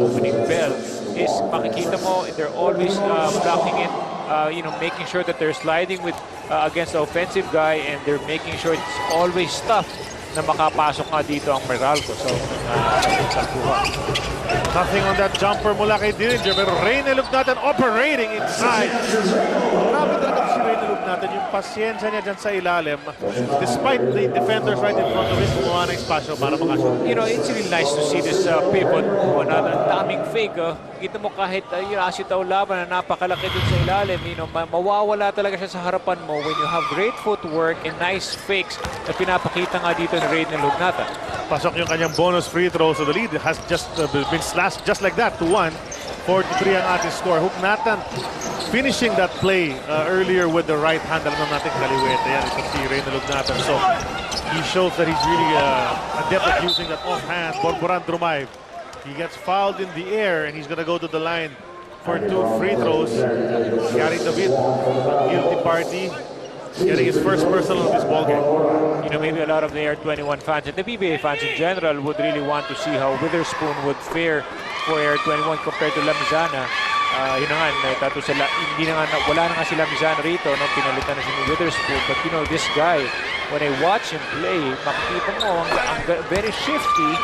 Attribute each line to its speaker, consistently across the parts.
Speaker 1: opening bell is makikita mo they're always blocking it, making sure that they're sliding with against the offensive guy, and they're making sure it's always tough na makapasok nga dito ang Meralco. So,
Speaker 2: nothing on that jumper mula kay Dillinger, pero Reynolds natin operating inside. Grabe talaga si Reynolds natin, yung pasyensya niya dyan sa ilalim. Despite the defenders right in front of him, gumawa ng espasyo para makashoot.
Speaker 1: It's really nice to see this pivot. Ang daming fake. Kita mo kahit asitaw laban na napakalaki dun sa ilalim, mawawala talaga siya sa harapan mo when you have great footwork and nice fakes na pinapakita nga dito ni Reynolds Lugnatan.
Speaker 2: Pasok yung kanyang bonus free throw, so the lead has just been slashed just like that to 1. 43 ang ating score. Lugnatan finishing that play earlier with the right hand. Alam natin kaliwete yan. Ito si Reynolds Lugnatan. So he shows that he's really adept at using that offhand. Borboran Drumayv. He gets fouled in the air and he's going to go to the line for 2 free throws. Gary David, guilty party, getting his first personal of this ballgame.
Speaker 1: Maybe a lot of the Air21 fans and the PBA fans in general would really want to see how Witherspoon would fare for Air21 compared to Lamizana. Wala na nga si Lamizana rito nung pinalitan na si Witherspoon. But this guy, when I watch him play, makikita mo ang very shifty,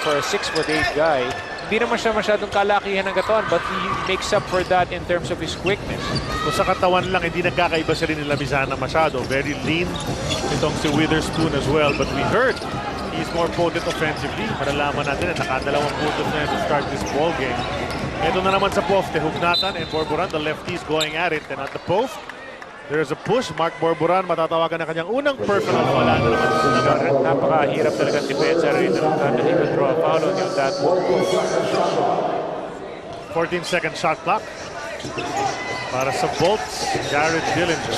Speaker 1: for a 6'8" guy. Hindi naman siya masyadong kalakihan ng katawan, but he makes up for that in terms of his quickness.
Speaker 2: Kung sa katawan lang, hindi nagkakaiba siya rin ni Lamizana masyado. Very lean itong si Witherspoon as well. But we heard he's more potent offensively. Malalaman natin na nakadalawang puntos na to start this ball game. Ito na naman sa poste, Lugnatan and Borboran, the lefties going at it. And at the post, there's a push. Mark Borboran matatawagan na kanyang unang personal foul.
Speaker 1: Napakahirap talagang depensa rin na Lugnatan. He could draw a foul on you that
Speaker 2: 14-second shot clock para sa Bolts, Jared Dillinger.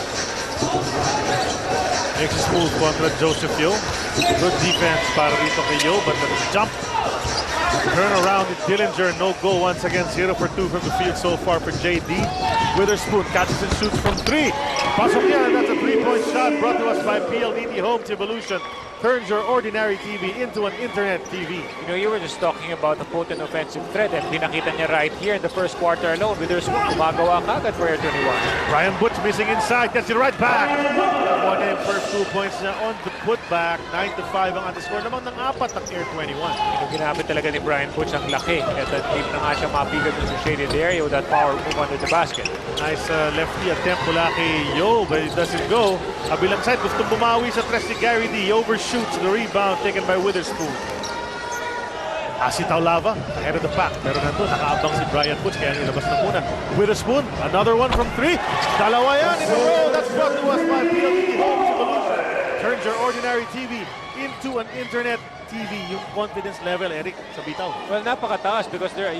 Speaker 2: Makes his move kontra Joseph Yo. Good defense para rito kay Yo, but the jump turn around with Dillinger, no go once again. 0 for 2 from the field so far for JD. Witherspoon catches and shoots from 3. Pasok yan, that's a 3-point shot brought to us by PLDT Homes Evolution. Turns your ordinary TV into an internet TV.
Speaker 1: You were just talking about the potent offensive threat, and pinakita niya right here in the first quarter alone. Witherspoon gumagawa kagad for Air21.
Speaker 2: Brian Butch missing inside, gets it right back. One and first 2 points na on the putback. 9-5 ang ating score naman ng 4 ng Air21.
Speaker 1: Ginamit talaga ni Brian Butch ang laki. At deep na nga siya mapigat sa shaded area with that power move under the basket.
Speaker 2: Nice lefty attempt mula kay Yo, but it doesn't go. Kabilang side, gustong bumawi sa tres si Gary D. Overshoots the rebound taken by Witherspoon. Asitaw Lava ahead of the pack. Pero nandun, nakaabang si Brian Butch, kaya nilabas na muna. Witherspoon, another one from 3. Dalawa yan in a row. That's brought to us by PLDT Homes Evolution. Turns your ordinary TV into an internet TV. Yung confidence level, Eric, sa bitaw.
Speaker 1: Well, napakataas because there,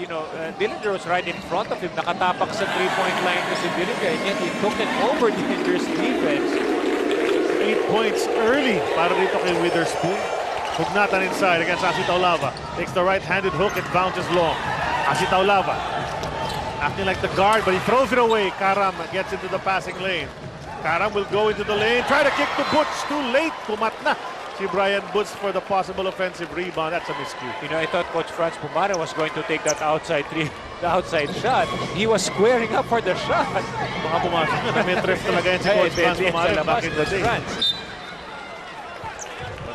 Speaker 1: Dillinger was right in front of him. Nakatapak sa 3-point line kasi Dillinger, and yet he took it over Dillinger's defense.
Speaker 2: 8 points early para dito kay Witherspoon. Lugnatan inside against Asitaw Lava. Takes the right-handed hook, it bounces long. Asitaw Lava acting like the guard, but he throws it away. Karam gets into the passing lane. Karam will go into the lane, try to kick to Butch. Too late, kumat na si Brian Butch for the possible offensive rebound. That's a miscue.
Speaker 1: I thought Coach Franz Pumare was going to take that outside shot. He was squaring up for the shot.
Speaker 2: Mga pumasok na may tref talaga yan si Coach Franz Pumare back in the day.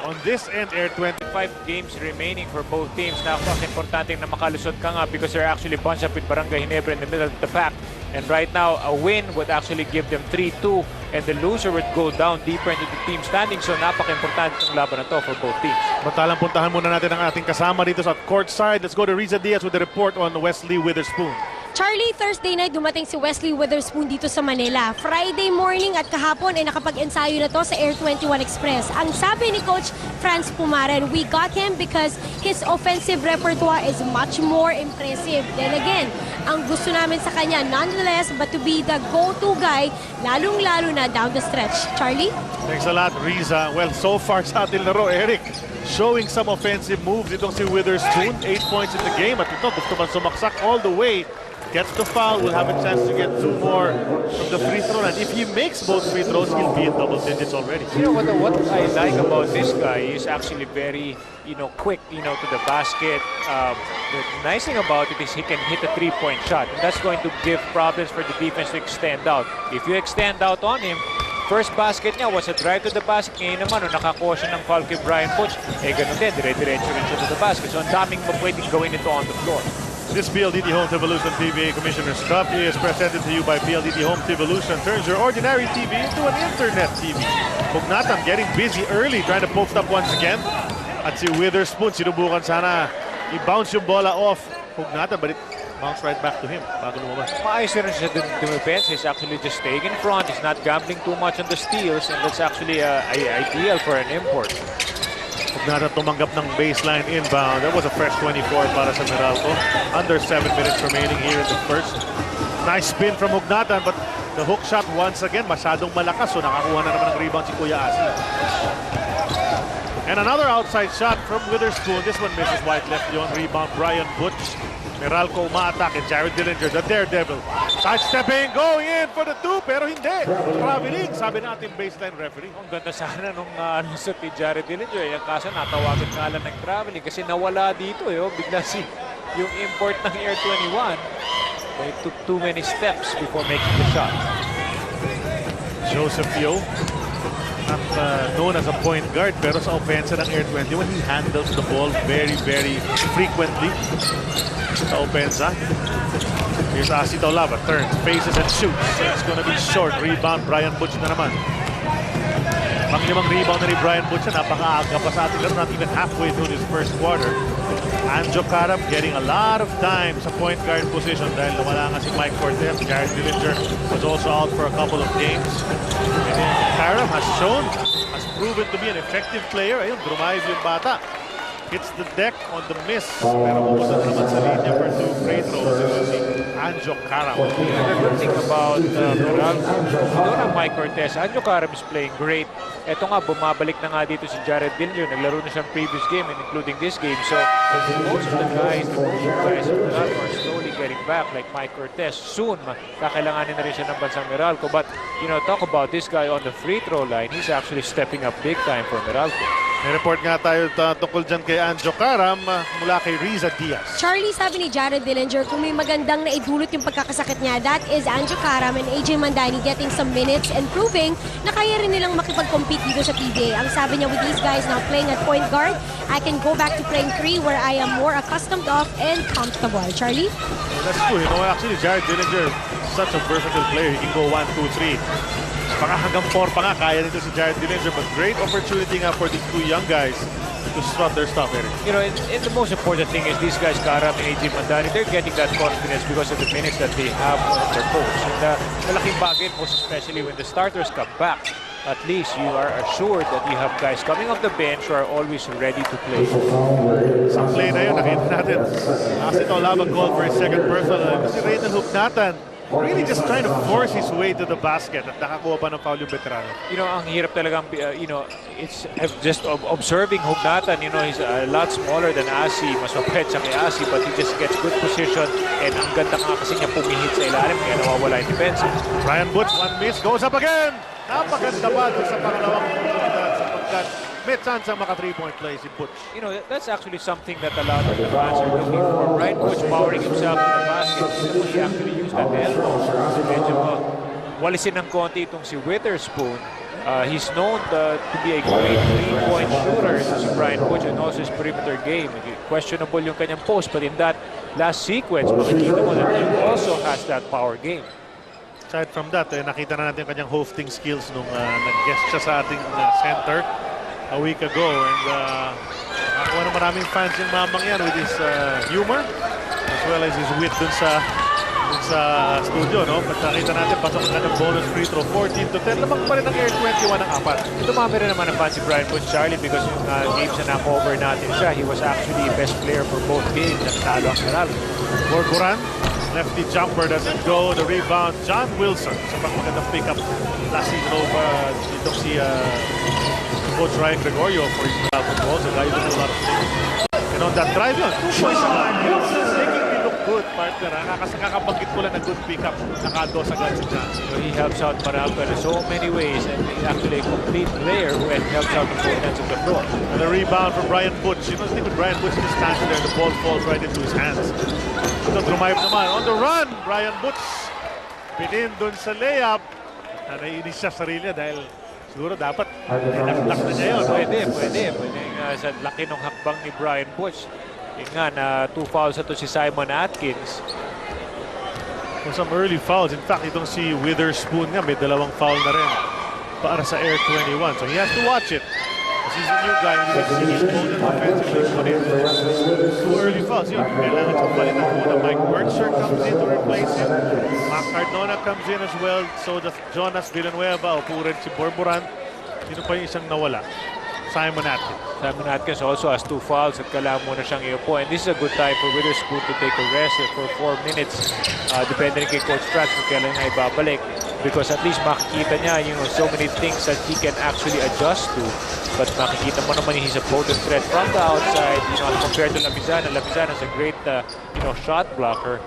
Speaker 2: On this end, Air 25
Speaker 1: games remaining for both teams. Napaka-importante na makalusot ka nga because they're actually bunched up with Barangay Ginebra in the middle of the pack. And right now, a win would actually give them 3-2, and the loser would go down deeper into the team standing. So napaka-importante itong laban na to for both teams.
Speaker 2: Mantalang puntahan muna natin ang ating kasama dito sa courtside. Let's go to Riza Diaz with the report on Wesley Witherspoon.
Speaker 3: Charlie, Thursday night dumating si Wesley Witherspoon dito sa Manila. Friday morning at kahapon ay nakapag-ensayo na to sa Air21 Express. Ang sabi ni Coach Franz Pumaren, we got him because his offensive repertoire is much more impressive. Then again, ang gusto namin sa kanya, nonetheless, but to be the go-to guy, lalong-lalo na down the stretch. Charlie?
Speaker 2: Thanks a lot, Riza. Well, so far sa ating laro, Eric, showing some offensive moves itong si Witherspoon. 8 points in the game. At ito, gusto man sumaksak all the way. Gets the foul, will have a chance to get 2 more from the free throw. And if he makes both free throws, he'll be in double digits already.
Speaker 1: You know what I like about this guy is actually very, quick, to the basket. The nice thing about it is he can hit a 3-point shot. And that's going to give problems for the defense to extend out. If you extend out on him, first basket niya was a drive to the basket. Ngayon naman, nakakuha siya ng foul kay Brian Butch. Ganun din, dire-diretso rin siya to the basket. So ang daming pwedeng gawin ito on the floor.
Speaker 2: This PLDT Home Evolution PBA Commissioner's Cup is presented to you by PLDT Home Evolution. Turns your ordinary TV into an internet TV. Hugnatan getting busy early, trying to post up once again. At si Witherspoon, sinubukan sana i-bounce yung bola off Hugnatan, but it bounced right back to him. Bago lumabas.
Speaker 1: Maayos rin siya dumipens. He's actually just staying in front. He's not gambling too much on the steals, and that's actually ideal for an import.
Speaker 2: Hugnatan tumanggap ng baseline inbound. That was a fresh 24 para sa Meralco. Under 7 minutes remaining here in the first. Nice spin from Hugnatan, but the hook shot once again masyadong malakas. So nakakuha na naman ng rebound si Kuya Asi. And another outside shot from Witherspoon. This one misses wide left yon. Rebound Brian Butch. Meralco umaatake. Jared Dillinger, the daredevil. Sidestepping, going in for the 2, pero hindi. Traveling, sabi natin baseline referee.
Speaker 1: Ang ganda sana nung lusot ni Jared Dillinger. Yung kaso natawagan nga lang ng traveling kasi nawala dito. Bigla yung import ng Air21. They took too many steps before making the shot.
Speaker 2: Joseph Yo, not known as a point guard, pero sa offense ng Air21, he handles the ball very, very frequently. Sa opensa. Here's Asi Taulava. Turns, faces, and shoots. It's gonna be short. Rebound, Brian Butch na naman. Pang-limang rebound na ni Brian Butch. Napaka-aga pa sa atin. Pero not even halfway through this first quarter. Anjo Karam getting a lot of time sa point guard position dahil nawala nga si Mike Cortez. Jared Dillinger was also out for a couple of games. And then Karam has proven to be an effective player. Ayun, drive yung bata. Hits the deck on the miss. Pero pumunta na naman sa linya for 2 free throws. Si Anjo Karam.
Speaker 1: The good thing about Meralco, you don't have Mike Cortez. Anjo Karam is playing great. Ito nga, bumabalik na nga dito si Jared Dillinger. Naglaro na siyang previous game and including this game. So, most of the guys in Meralco are slowly getting back like Mike Cortez. Soon, kakailanganin na rin siya ng bansang Meralco. But, talk about this guy on the free throw line. He's actually stepping up big time for Meralco.
Speaker 2: May report nga tayo tungkol dyan kay Anjo Karam mula kay Riza Diaz.
Speaker 3: Charlie, sabi ni Jared Dillinger, kung may magandang naidulot yung pagkakasakit niya, that is Anjo Karam and AJ Mandani getting some minutes and proving na kaya rin nilang makipag-compete dito sa PBA. Ang sabi niya, with these guys now playing at point guard, I can go back to playing 3 where I am more accustomed of and comfortable. Charlie?
Speaker 2: That's true. Actually, Jared Dillinger is such a versatile player. He can go 1, 2, 3. Baka hanggang 4 pa nga kaya nito si Jared Dillinger, but great opportunity nga for these 2 young guys to strut their stuff, Eric.
Speaker 1: And the most important thing is these guys, Karam and AJ Mandani, they're getting that confidence because of the minutes that they have on their coach. And malaking bagay, most especially when the starters come back. At least you are assured that you have guys coming off the bench who are always ready to play.
Speaker 2: Sa play na yun, nakita natin. Asi Taulava called for his second personal. Kasi Reynel Hugnatan really just trying to force his way to the basket at nakakuha pa ng foul yung veterano.
Speaker 1: Ang hirap talagang, it's just observing Hugnatan, he's a lot smaller than Asi, mas mapet siya kay Asi, but he just gets good position and ang ganda nga kasi niya pumihit sa ilalim, kaya nawawala yung defense.
Speaker 2: Brian Butch, 1 miss, goes up again! Napaganda ba doon sa pangalawang oportunidad sapagkat may chance ang maka 3-point play si Butch.
Speaker 1: That's actually something that a lot of the fans are looking for. Brian Butch powering himself in the basket. He actually used that elbow. Medyo walisin ng konti itong si Witherspoon. He's known to be a great 3-point shooter. Si Brian Butch and also his perimeter game. Questionable yung kanyang post, but in that last sequence, makikita mo that he also has that power game.
Speaker 2: Aside from that, nakita na natin kanyang hosting skills nung nag-guest siya sa ating center a week ago. And nakakuha na maraming fans yung mamang yan with his humor as well as his wit dun sa studio, no? But nakita natin, pasok na ng bonus free throw, 14-10. Lamang pa rin ang Air21 ng 4.
Speaker 1: Dumami rin naman ang fan si Brian Butch, Charlie, because yung games na na-cover natin siya, he was actually best player for both games. Nagtalo ang Meralco.
Speaker 2: Borgoran, Lefty jumper doesn't go. The rebound, John Wilson. Sa pagmagandang pick-up last season over itong si Coach Ryan Gregorio for his football. So guys doing a lot of things. And on that drive yun, 2 points na. Making me look good, partner. Kakabanggit ko lang na good pick-up. Nakados agad si John.
Speaker 1: So he helps out Meralco in so many ways, and he's actually a complete player who helps out on both ends of the floor.
Speaker 2: And the rebound from Brian Butch. You know, with Brian Butch just standing there, the ball falls right into his hands. So drumayip naman. On the run, Brian Butch. Pinin dun sa layup. Na naiinis siya sarili dahil siguro dapat naktak na niya yun.
Speaker 1: Pwede sa laki ng hakbang ni Brian Butch. Yun nga, na 2 fouls na to si Simon Atkins.
Speaker 2: For some early fouls. In fact, itong si Witherspoon nga, may 2 foul na rin para sa Air21. So he has to watch it. Because he's a new guy. He's bold and offensively put in 2 early fouls. Yun, kailangan siyang balitan muna. Mike Bertser comes in to replace him. Mac Cardona comes in as well. So does Jonas Villanueva. Upo rin si Borboran. Sino pa yung isang nawala? Simon Atkins.
Speaker 1: Simon Atkins also has 2 fouls at kailangan muna siyang i-upo. And this is a good time for Witherspoon to take a rest for 4 minutes. Depende rin kay Coach Franz kung kailan niya ibabalik. Because at least makikita niya, so many things that he can actually adjust to. But makikita mo naman he's a potent threat from the outside, compared to Lamizana. Lamizana is a great, shot blocker.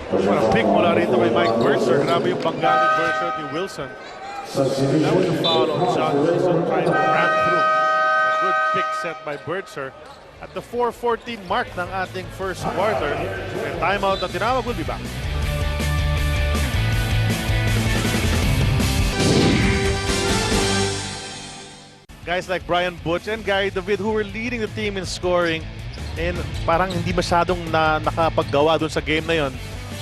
Speaker 2: What a pick mula rito kay Mike Bertser. Grabe yung bangga ni Bertser at ni Wilson. That was a foul on John Wilson trying to ram through. A good pick set by Bertser. At the 4:14 mark ng ating first quarter. And timeout na tinawag. We'll be back. Guys like Brian Butch and Gary David who were leading the team in scoring and parang hindi masyadong nakapaggawa dun sa game na yon.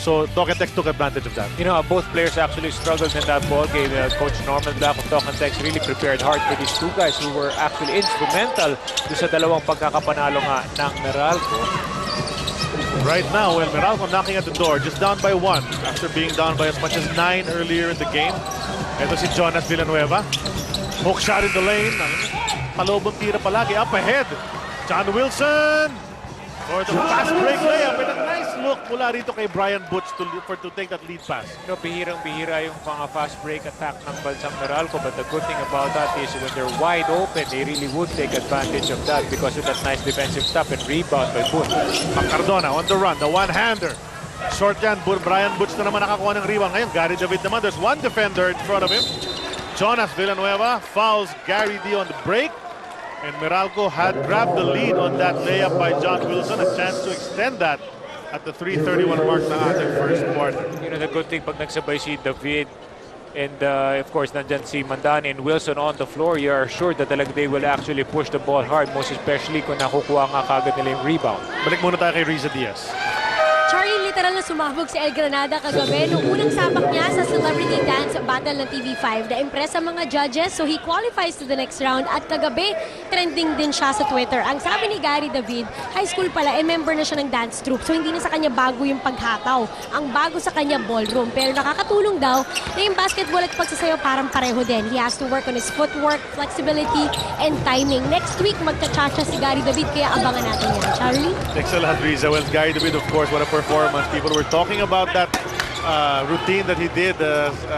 Speaker 2: So Tokentex took advantage of that.
Speaker 1: Both players actually struggled in that ball game. Coach Norman Black of Tokentex really prepared hard for these 2 guys who were actually instrumental sa dalawang pagkakapanalo nga ng Meralco.
Speaker 2: Right now, Meralco knocking at the door, just down by 1 after being down by as much as 9 earlier in the game. Ito si Jonas Villanueva. Hook shot in the lane. Palobong tira palagi. Up ahead. John Wilson for the fast break layup. And a nice look mula rito kay Brian Butch to take that lead pass.
Speaker 1: Bihirang-bihira yung mga fast break attack ng bansang Meralco. But the good thing about that is when they're wide open, they really would take advantage of that because of that nice defensive stop and rebound by Butch.
Speaker 2: Cardona on the run. The one-hander. Short yan. Brian Butch na naman nakakuha ng rebound. Ngayon, Gary David naman. There's one defender in front of him. Jonas Villanueva fouls Gary D on the break. And Meralco had grabbed the lead on that layup by John Wilson. A chance to extend that at the 3:31 mark na ating first quarter.
Speaker 1: The good thing pag nagsabay si David and of course nandyan si Mandani and Wilson on the floor, you are sure that talaga they will actually push the ball hard, most especially kung nakukuha nga kagad nila yung rebound.
Speaker 2: Balik muna tayo kay Riza Diaz.
Speaker 3: Charlie, literal na sumabog si El Granada kagabi nung unang sapak niya sa Celebrity Dance Battle ng TV5. Na-impress ang mga judges, so he qualifies to the next round. At kagabi, trending din siya sa Twitter. Ang sabi ni Gary David, high school pala, member na siya ng dance troupe. So hindi na sa kanya bago yung paghataw. Ang bago sa kanya, ballroom. Pero nakakatulong daw na yung basketball at pagsasayaw parang pareho din. He has to work on his footwork, flexibility, and timing. Next week, magcha-chacha si Gary David, kaya abangan natin yan. Charlie?
Speaker 2: Thanks a lot, Riza. Well, Gary David, of course, what a performance. People were talking about that routine that he did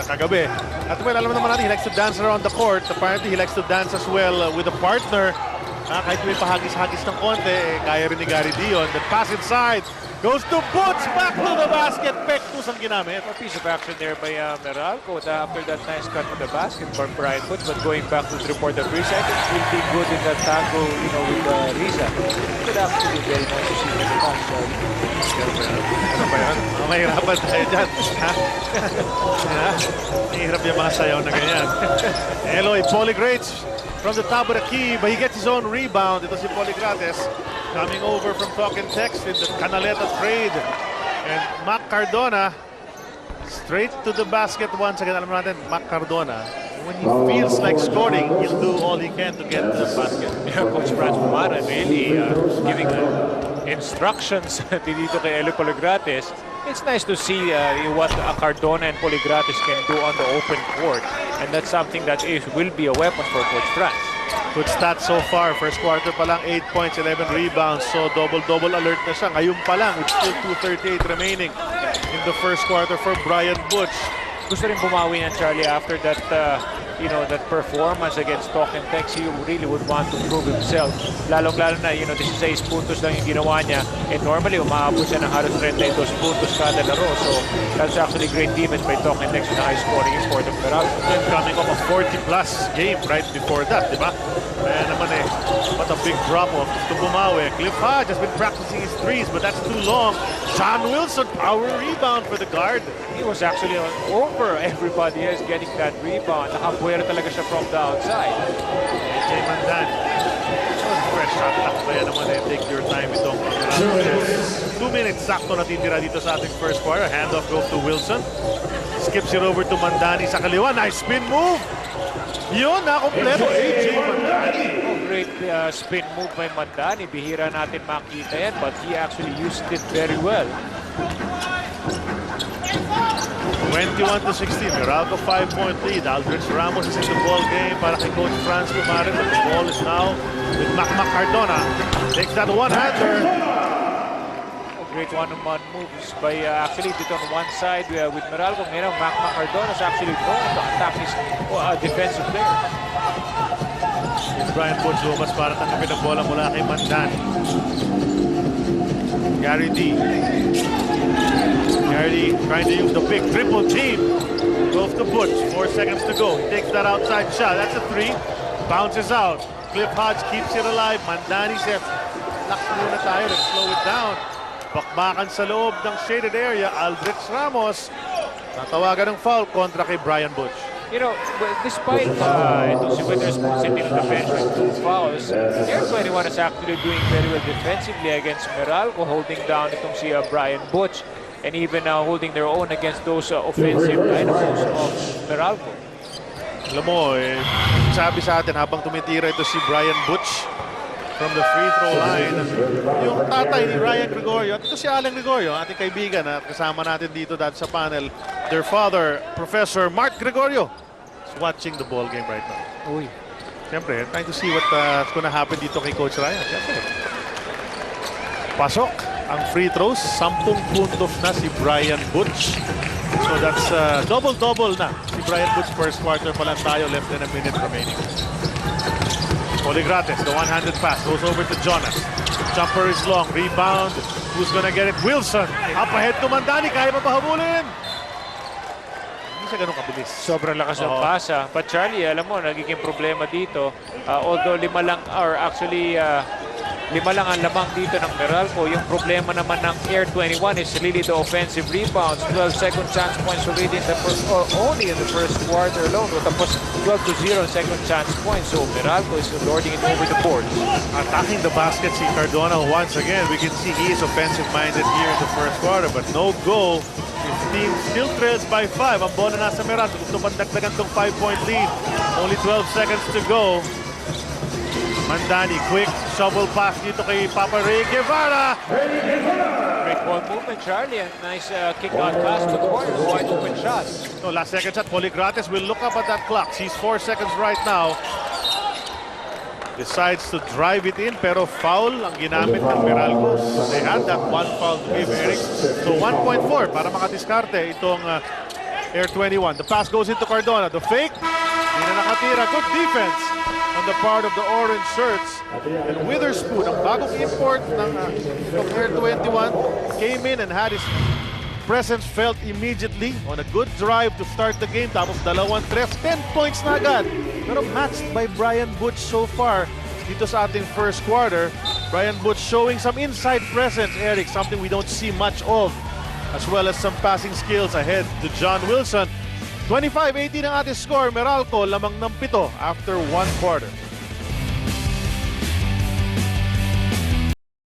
Speaker 2: kagabi. At well, alam naman natin, he likes to dance around the court. Apparently, he likes to dance as well with a partner. Kahit may pahagis-hagis ng konti, kaya rin ni Gary Dion. The pass inside goes to Butch, back to the basket. Pektus ang ginamit.
Speaker 1: A piece of action there by Meralco after that nice cut to the basket for Brian Butch. But going back to the report of Riza, I think he'll be good in that tango, with Riza. It could actually be very nice to see him come.
Speaker 2: Ano ba yan? Mahirapan tayo dyan. Mahirap yung mga sayaw na ganyan. Eloy Poligrates from the top of the key, but he gets his own rebound. Ito si Poligrates coming over from Tokentex in the Canaleta trade. And Mac Cardona straight to the basket once again. Alam natin, Mac Cardona, when he feels like scoring, he'll do all he can to get to the basket.
Speaker 1: Yeah, Coach Franz Pumara really giving instructions dito kay Eloy Poligrates. It's nice to see what Cardona and Poligrates can do on the open court. And that's something that will be a weapon for Coach Franz.
Speaker 2: Good stats so far. First quarter pa lang, 8 points, 11 rebounds. So double-double alert na siya. Ngayon pa lang, with still 2:38 remaining in the first quarter for Brian Butch.
Speaker 1: Gusto rin bumawi niyan, Charlie, after that that performance against Talk and Tex. He really would want to prove himself. Lalong-lalo na, 16 puntos lang yung ginawa niya. And normally, umaabot siya ng halos 32 puntos kada laro. So, that's actually great defense by Talk and Tex with a high scoring import of Meralco.
Speaker 2: And coming off a 40-plus game right before that, di ba? Kaya naman what a big drop-off to bumawi. Cliff Hodge has been practicing his threes, but that's too long. John Wilson, power rebound for the guard.
Speaker 1: He was actually over everybody else getting that rebound. Nakabuera talaga siya from the outside.
Speaker 2: Jay Mandan. Fresh shot clock. Kaya naman take your time itong 2 minutes sakto natitira dito sa ating first quarter. Handoff goes to Wilson. Skips it over to Mandani sa kaliwa. Nice spin move. Yun, nakompleto. AJ Mandani.
Speaker 1: Great spin move by Mandani. Bihira natin makita yan, but he actually used it very well.
Speaker 2: 21-16, Meralco 5-point lead. Aldrich Ramos is in the ball game para kay Coach Franz Pumarin. But the ball is now with Mac Cardona. Takes that one-hander.
Speaker 1: Great one-on-one moves by actually dito on one side with Meralco. Ngayon, Mac Cardona is actually known to attack his defensive player.
Speaker 2: It's Brian Butch Lumas para tanggapin ang bola mula kay Mandan. Gary D. Gary trying to use the big triple team. Goes to Butch. 4 seconds to go. He takes that outside shot. That's a 3. Bounces out. Cliff Hodge keeps it alive. Mandani says, "Lock muna tayo. Let's slow it down." Bakbakan sa loob ng shaded area. Aldrich Ramos. Natawagan ng foul kontra kay Brian Butch.
Speaker 1: Despite itong si Witherspoon sitting on the bench with 2 fouls, Air21 is actually doing very well defensively against Meralco, holding down itong si Brian Butch, and even holding their own against those offensive dynamos of Meralco.
Speaker 2: Alam mo, sabi sa atin habang tumitira ito si Brian Butch from the free throw line, yung tatay ni Ryan Gregorio, at ito si Alan Gregorio, ating kaibigan at kasama natin dito dahil sa panel, their father, Professor Mark Gregorio, is watching the ball game right now.
Speaker 1: Uy.
Speaker 2: Siyempre, trying to see what's gonna happen dito kay Coach Ryan. Siyempre. Pasok ang free throws, 10 puntos na si Brian Butch. So that's double-double na si Brian Butch. First quarter pa lang tayo, less than a minute remaining. Poligrates, the one-handed pass, goes over to Jonas. Jumper is long, rebound. Who's gonna get it? Wilson. Up ahead to Mandani, kaya pa pahabulin. Hindi siya ganun kabilis.
Speaker 1: Sobrang lakas ng pasa. But Charlie, alam mo, nagiging problema dito. Although 5 lang, or actually 5 lang ang lamang dito ng Meralco. Yung problema naman ng Air21 is really the offensive rebounds. 12-second chance points already in the first, only in the first quarter alone. Tapos 12-0 second chance points. So Meralco is lording it over the boards.
Speaker 2: Attacking the basket si Cardona once again. We can see he is offensive-minded here in the first quarter, but no goal. His team still trails by 5. Ang bola nasa Meralco. Gusto pandagdagan tong 5-point lead. Only 12 seconds to go. Mandani, quick shovel pass dito kay Papa Ray Guevara.
Speaker 1: Great ball movement, Charlie, and nice kick out pass to the corner. Wide open shot.
Speaker 2: No, last second shot. Poligrates will look up at that clock. He's 4 seconds right now. Decides to drive it in, pero foul ang ginamit ng Meralco. They had that one foul to give, Eric. So 1.4 para makadiskarte itong Air21. The pass goes into Cardona. The fake, hindi na nakatira. Good defense on the part of the orange shirts. And Witherspoon, ang bagong import ng Air21, came in and had his presence felt immediately on a good drive to start the game. Tapos 2 tres, 10 points na agad. Pero matched by Brian Butch so far dito sa ating first quarter. Brian Butch showing some inside presence, Eric, something we don't see much of, as well as some passing skills ahead to John Wilson. 25-18 ang ating score. Meralco lamang ng 7 after 1 quarter.